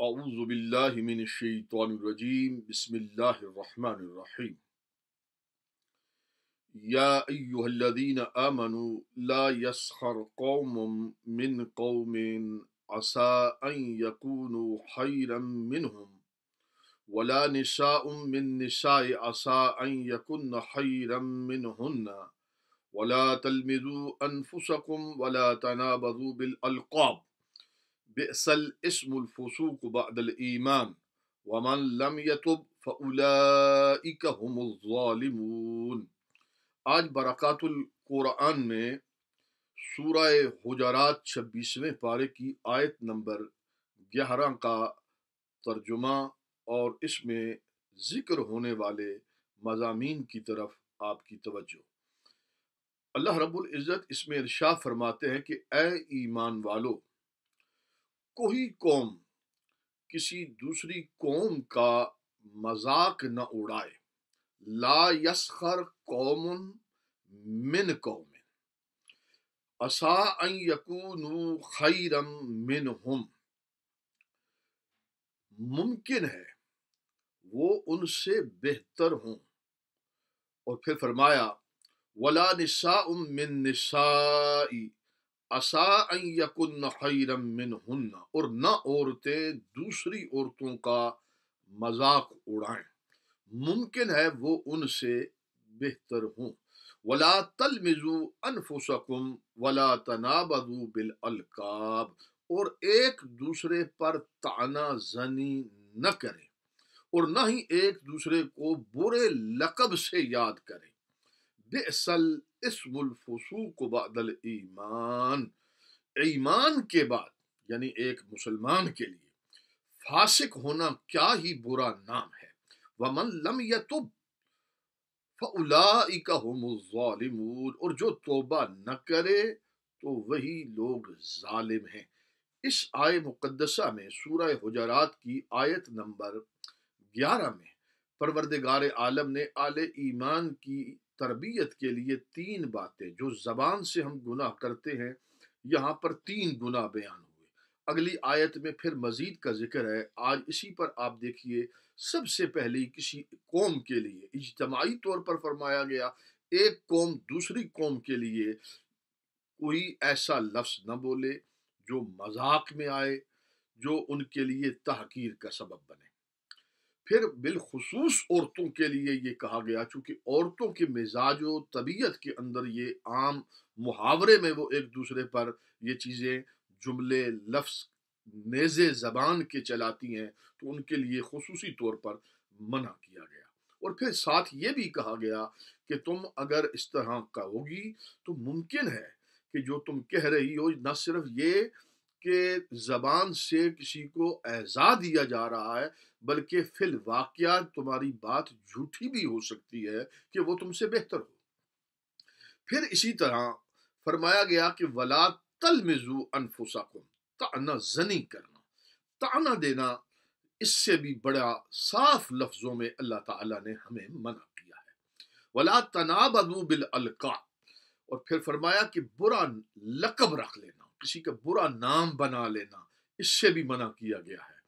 اعوذ باللہ من الشیطان الرجیم بسم اللہ الرحمن الرحیم یا ایہا الذین آمنوا لا یسخر قوم من قوم عسى ان یکونوا خیرا منہم ولا نساء من نساء عسى ان یکن خیرا منہن ولا تلمزوا انفسکم ولا تنابزوا بالالقاب بئس الاسم الفسوق بعد الایمان ومن لم یتب فاولئک هم الظالمون۔ آج برکات القرآن میں سورہ حجرات 26ویں پارے کی آیت نمبر 11 کا ترجمہ اور اس میں ذکر ہونے والے مضامین کی طرف آپ کی توجہ۔ اللہ رب العزت اس میں ارشاد فرماتے ہیں کہ اے ایمان والو، کوئی قوم کسی دوسری قوم کا مذاق نہ اڑائے۔ لا یسخر قوم من قوم عسى ان یکونوا خیرا منہم، ممکن ہے وہ ان سے بہتر ہوں۔ اور پھر فرمایا ولا نساء من نساء عسى ان یکن خیرا منہن، اور نہ عورتیں دوسری عورتوں کا مذاق اڑائیں، ممکن ہے وہ ان سے بہتر ہوں۔ ولا تلمزوا انفسکم ولا تنابزوا بالالقاب، اور ایک دوسرے پر طعنہ زنی نہ کریں اور نہ ہی ایک دوسرے کو برے لقب سے یاد کریں۔ بئس الاسم الفسوق بعد الایمان، ایمان کے بعد یعنی ایک مسلمان کے لیے فاسق ہونا کیا ہی برا نام ہے۔ ومن لم یتب فاولئک هم الظالمون، اور جو توبہ نہ کرے تو وہی لوگ ظالم ہیں۔ اس آیے مقدسہ میں سورہ حجرات کی آیت نمبر 11 میں پروردگار عالم نے اہل ایمان کی تربیت کے لیے 3 باتیں جو زبان سے ہم گناہ کرتے ہیں، یہاں پر 3 گناہ بیان ہوئے۔ اگلی آیت میں پھر مزید کا ذکر ہے۔ آج اسی پر آپ دیکھیے، سب سے پہلے کسی قوم کے لیے اجتماعی طور پر فرمایا گیا، ایک قوم دوسری قوم کے لیے کوئی ایسا لفظ نہ بولے جو مذاق میں آئے، جو ان کے لیے تحقیر کا سبب بنے۔ پھر بالخصوص عورتوں کے لیے یہ کہا گیا، چونکہ عورتوں کے مزاج و طبیعت کے اندر یہ عام محاورے میں وہ ایک دوسرے پر یہ چیزیں جملے لفظ نیزے زبان کے چلاتی ہیں، تو ان کے لیے خصوصی طور پر منع کیا گیا۔ اور پھر ساتھ یہ بھی کہا گیا کہ تم اگر اس طرح کہو گی تو ممکن ہے کہ جو تم کہہ رہی ہو نہ صرف یہ کہ زبان سے کسی کو ایذا دیا جا رہا ہے، بلکہ فی الواقعہ تمہاری بات جھوٹی بھی ہو سکتی ہے کہ وہ تم سے بہتر ہو۔ پھر اسی طرح فرمایا گیا کہ ولا تلمزوا انفسکم، طعنہ زنی کرنا، طعنہ دینا، اس سے بھی بڑا صاف لفظوں میں اللہ تعالیٰ نے ہمیں منع کیا ہے۔ ولا تنابزوا بالالقاب، اور پھر فرمایا کہ برا لقب رکھ لینا، کسی کا برا نام بنا لینا، اس سے بھی منع کیا گیا ہے۔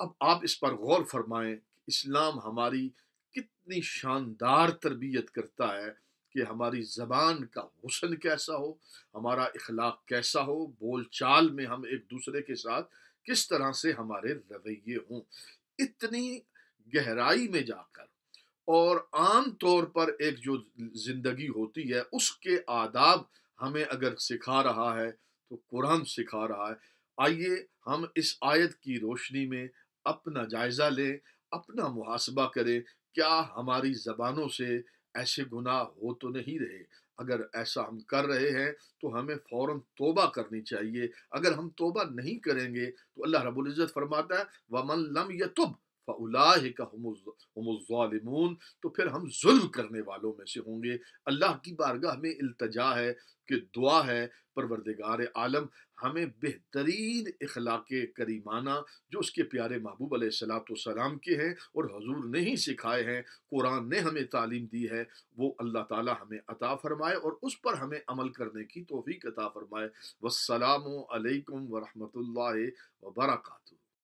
اب آپ اس پر غور فرمائیں کہ اسلام ہماری کتنی شاندار تربیت کرتا ہے کہ ہماری زبان کا حسن کیسا ہو، ہمارا اخلاق کیسا ہو، بول چال میں ہم ایک دوسرے کے ساتھ کس طرح سے ہمارے رویے ہوں۔ اتنی گہرائی میں جا کر اور عام طور پر ایک جو زندگی ہوتی ہے اس کے آداب ہمیں اگر سکھا رہا ہے تو قرآن سکھا رہا ہے۔ آئیے ہم اس آیت کی روشنی میں اپنا جائزہ لیں، اپنا محاسبہ کریں، کیا ہماری زبانوں سے ایسے گناہ ہو تو نہیں رہے؟ اگر ایسا ہم کر رہے ہیں تو ہمیں فوراً توبہ کرنی چاہیے۔ اگر ہم توبہ نہیں کریں گے تو اللہ رب العزت فرماتا ہے وَمَن لَمْ يَتُبْ فَأُولَٰئِکَ هُمُ الظَّالِمُونَ، تو پھر ہم ظلم کرنے والوں میں سے ہوں گے۔ اللہ کی بارگاہ میں التجا ہے کہ دعا ہے پروردگار عالم ہمیں بہترین اخلاق کریمانہ جو اس کے پیارے محبوب علیہ الصلوۃ والسلام کے ہیں اور حضور نے ہی سکھائے ہیں، قرآن نے ہمیں تعلیم دی ہے، وہ اللہ تعالی ہمیں عطا فرمائے اور اس پر ہمیں عمل کرنے کی توفیق عطا فرمائے۔ والسلام علیکم ورحمۃ اللہ وبرکاتہ۔